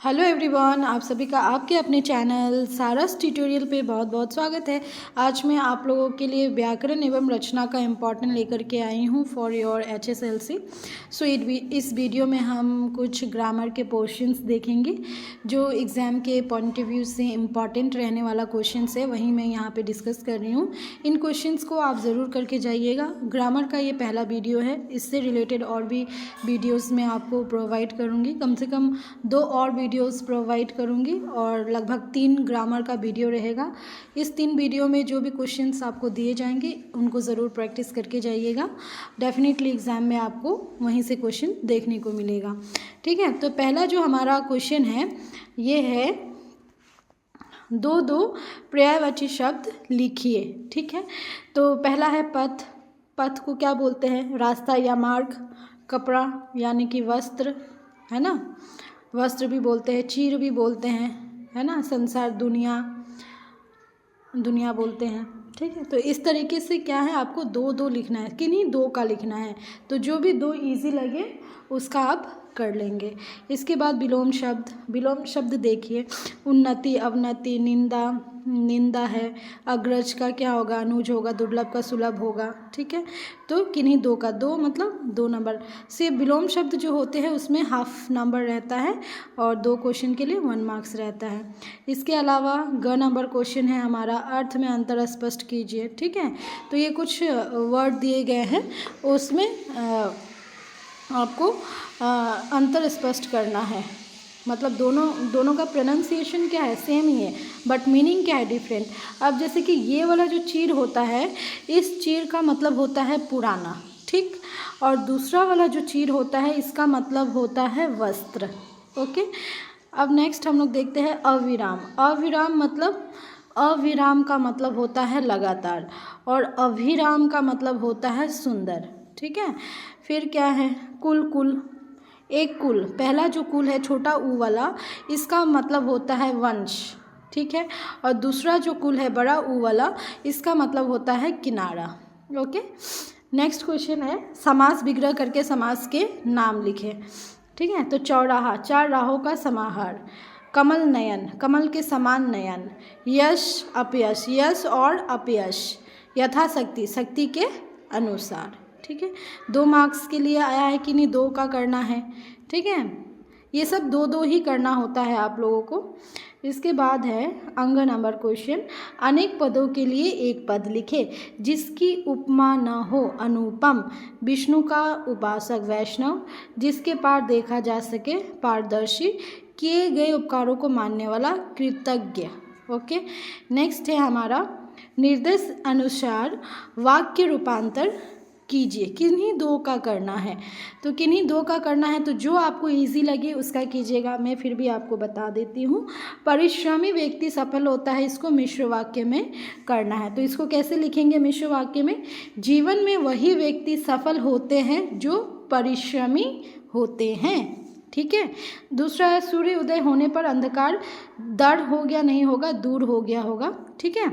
Hello everyone, आप सभी का आपके अपने चैनल सारस ट्यूटोरियल पे बहुत बहुत स्वागत है। आज मैं आप लोगों के लिए व्याकरण एवं रचना का इम्पोर्टेंट लेकर के आई हूँ फॉर योर HSLC। सो इस वीडियो में हम कुछ ग्रामर के पोर्शंस देखेंगे जो एग्ज़ाम के पॉइंट ऑफ व्यू से इम्पॉर्टेंट रहने वाला क्वेश्चंस है, वही मैं यहाँ पे डिस्कस कर रही हूँ। इन क्वेश्चंस को आप ज़रूर करके जाइएगा। ग्रामर का ये पहला वीडियो है, इससे रिलेटेड और भी वीडियोज़ मैं आपको प्रोवाइड करूँगी। कम से कम 2 और वीडियोस प्रोवाइड करूँगी और लगभग 3 ग्रामर का वीडियो रहेगा। इस 3 वीडियो में जो भी क्वेश्चंस आपको दिए जाएंगे उनको ज़रूर प्रैक्टिस करके जाइएगा। डेफिनेटली एग्ज़ाम में आपको वहीं से क्वेश्चन देखने को मिलेगा। ठीक है, तो पहला जो हमारा क्वेश्चन है ये है दो पर्यायवाची शब्द लिखिए। ठीक है, तो पहला है पथ। पथ को क्या बोलते हैं? रास्ता या मार्ग। कपड़ा यानी कि वस्त्र, है ना, वस्त्र भी बोलते हैं, चीर भी बोलते हैं, है ना, संसार, दुनिया बोलते हैं। ठीक है, तो इस तरीके से क्या है, आपको दो लिखना है, किन्हीं 2 का लिखना है। तो जो भी 2 इजी लगे उसका आप कर लेंगे। इसके बाद विलोम शब्द। विलोम शब्द देखिए, उन्नति, अवनति, निंदा है। अग्रज का क्या होगा? अनुज होगा। दुर्लभ का सुलभ होगा। ठीक है, तो किन्हीं 2 का, 2 मतलब 2 नंबर से विलोम शब्द जो होते हैं उसमें हाफ नंबर रहता है और 2 क्वेश्चन के लिए 1 मार्क्स रहता है। इसके अलावा ग नंबर क्वेश्चन है हमारा, अर्थ में अंतर स्पष्ट कीजिए। ठीक है, तो ये कुछ वर्ड दिए गए हैं, उसमें आपको अंतर स्पष्ट करना है। मतलब दोनों का प्रोनाउंसिएशन क्या है? सेम ही है, बट मीनिंग क्या है? डिफरेंट। अब जैसे कि ये वाला जो चीर होता है, इस चीर का मतलब होता है पुराना। ठीक, और दूसरा वाला जो चीर होता है इसका मतलब होता है वस्त्र। ओके, अब नेक्स्ट हम लोग देखते हैं अविराम। अविराम का मतलब होता है लगातार और अभिराम का मतलब होता है सुंदर। ठीक है, फिर क्या है? कुल। एक कुल, पहला जो कुल है छोटा ऊ वाला, इसका मतलब होता है वंश। ठीक है, और दूसरा जो कुल है बड़ा ऊ वाला, इसका मतलब होता है किनारा। ओके, नेक्स्ट क्वेश्चन है समास विग्रह करके समास के नाम लिखे। ठीक है, तो चौराहा, 4 राहों का समाहार। कमल नयन, कमल के समान नयन। यश अपयश, यश और अपयश। यथाशक्ति, शक्ति के अनुसार। ठीक है, 2 मार्क्स के लिए आया है कि नहीं? 2 का करना है। ठीक है, ये सब 2 ही करना होता है आप लोगों को। इसके बाद है अंग नंबर क्वेश्चन, अनेक पदों के लिए एक पद लिखे जिसकी उपमा न हो। अनुपम, विष्णु का उपासक वैष्णव, जिसके पार देखा जा सके पारदर्शी, किए गए उपकारों को मानने वाला कृतज्ञ। ओके, नेक्स्ट है हमारा निर्देश अनुसार वाक्य रूपांतर कीजिए। किन्हीं 2 का करना है, तो किन्हीं 2 का करना है, तो जो आपको इजी लगे उसका कीजिएगा। मैं फिर भी आपको बता देती हूँ। परिश्रमी व्यक्ति सफल होता है, इसको मिश्र वाक्य में करना है। तो इसको कैसे लिखेंगे मिश्र वाक्य में? जीवन में वही व्यक्ति सफल होते हैं जो परिश्रमी होते हैं। ठीक है, दूसरा है सूर्य उदय होने पर अंधकार दृढ़ हो गया नहीं होगा, दूर हो गया होगा। ठीक है,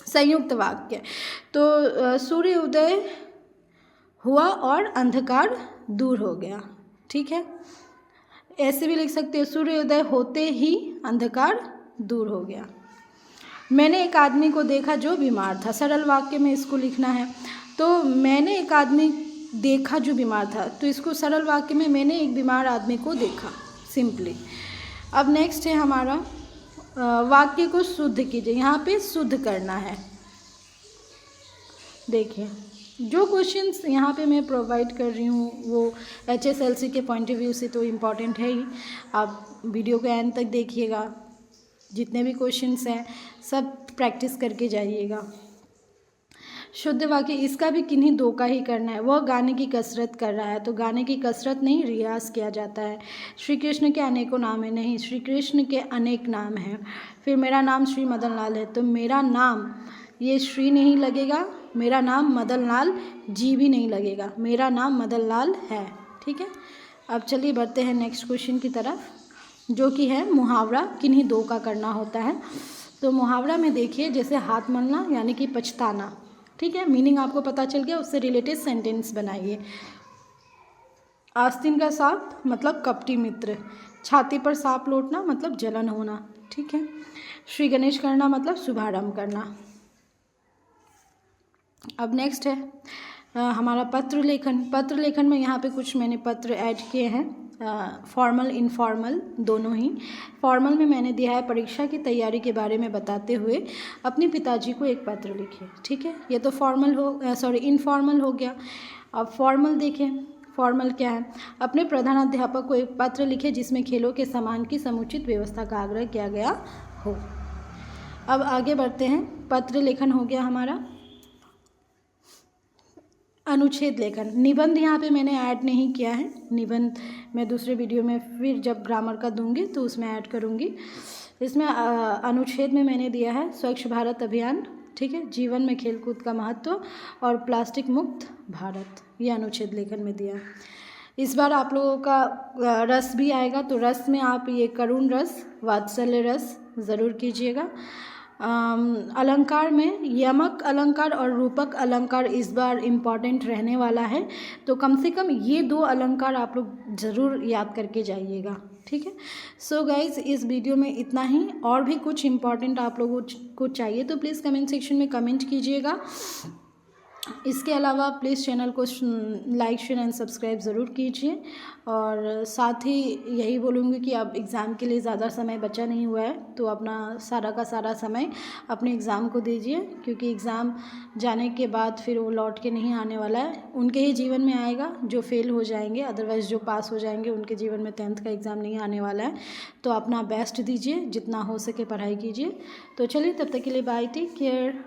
संयुक्त वाक्य, तो सूर्य उदय हुआ और अंधकार दूर हो गया। ठीक है, ऐसे भी लिख सकते हो, सूर्योदय होते ही अंधकार दूर हो गया। मैंने एक आदमी को देखा जो बीमार था, सरल वाक्य में इसको लिखना है। तो मैंने एक आदमी देखा जो बीमार था, तो इसको सरल वाक्य में मैंने एक बीमार आदमी को देखा, सिंपली। अब नेक्स्ट है हमारा वाक्य को शुद्ध कीजिए। यहाँ पे शुद्ध करना है। देखिए, जो क्वेश्चंस यहाँ पे मैं प्रोवाइड कर रही हूँ वो HSLC के पॉइंट ऑफ व्यू से तो इम्पॉर्टेंट है ही। आप वीडियो के एंड तक देखिएगा, जितने भी क्वेश्चंस हैं सब प्रैक्टिस करके जाइएगा। शुद्ध वाक्य, इसका भी किन्हीं 2 का ही करना है। वह गाने की कसरत कर रहा है, तो गाने की कसरत नहीं, रियाज किया जाता है। श्री कृष्ण के अनेकों नाम है, नहीं, श्री कृष्ण के अनेक नाम हैं। फिर मेरा नाम श्री मदन लाल है, तो मेरा नाम, ये श्री नहीं लगेगा, मेरा नाम मदन लाल जी भी नहीं लगेगा, मेरा नाम मदन लाल है। ठीक है, अब चलिए बढ़ते हैं नेक्स्ट क्वेश्चन की तरफ, जो कि है मुहावरा। किन्हीं 2 का करना होता है। तो मुहावरा में देखिए, जैसे हाथ मलना यानी कि पछताना। ठीक है, मीनिंग आपको पता चल गया, उससे रिलेटेड सेंटेंस बनाइए। आस्तीन का सांप मतलब कपटी मित्र। छाती पर सांप लौटना मतलब जलन होना। ठीक है। श्री गणेश करना मतलब शुभारंभ करना। अब नेक्स्ट है हमारा पत्र लेखन। पत्र लेखन में यहाँ पे कुछ मैंने पत्र ऐड किए हैं, फॉर्मल इनफॉर्मल दोनों ही। फॉर्मल में मैंने दिया है परीक्षा की तैयारी के बारे में बताते हुए अपने पिताजी को एक पत्र लिखे। ठीक है, ये तो फॉर्मल इनफॉर्मल हो गया। अब फॉर्मल देखें, फॉर्मल क्या है? अपने प्रधानाध्यापक को एक पत्र लिखे जिसमें खेलों के सामान की समुचित व्यवस्था का आग्रह किया गया हो। अब आगे बढ़ते हैं। पत्र लेखन हो गया हमारा। अनुच्छेद लेखन, निबंध यहाँ पे मैंने ऐड नहीं किया है। निबंध मैं दूसरे वीडियो में फिर जब ग्रामर का दूंगी तो उसमें ऐड करूँगी। इसमें अनुच्छेद में मैंने दिया है स्वच्छ भारत अभियान। ठीक है, जीवन में खेलकूद का महत्व और प्लास्टिक मुक्त भारत, ये अनुच्छेद लेखन में दिया है। इस बार आप लोगों का रस भी आएगा, तो रस में आप ये करुण रस, वात्सल्य रस ज़रूर कीजिएगा। अलंकार में यमक अलंकार और रूपक अलंकार इस बार इम्पॉर्टेंट रहने वाला है, तो कम से कम ये 2 अलंकार आप लोग ज़रूर याद करके जाइएगा। ठीक है। सो गाइज, इस वीडियो में इतना ही। और भी कुछ इम्पॉर्टेंट आप लोगों को चाहिए तो प्लीज़ कमेंट सेक्शन में कमेंट कीजिएगा। इसके अलावा प्लीज़ चैनल को लाइक शेयर एंड सब्सक्राइब ज़रूर कीजिए। और साथ ही यही बोलूँगी कि अब एग्ज़ाम के लिए ज़्यादा समय बचा नहीं हुआ है, तो अपना सारा का सारा समय अपने एग्ज़ाम को दीजिए, क्योंकि एग्ज़ाम जाने के बाद फिर वो लौट के नहीं आने वाला है। उनके ही जीवन में आएगा जो फेल हो जाएंगे, अदरवाइज़ जो पास हो जाएंगे उनके जीवन में 10th का एग्ज़ाम नहीं आने वाला है। तो अपना बेस्ट दीजिए, जितना हो सके पढ़ाई कीजिए। तो चलिए, तब तक के लिए बाय, टेक केयर।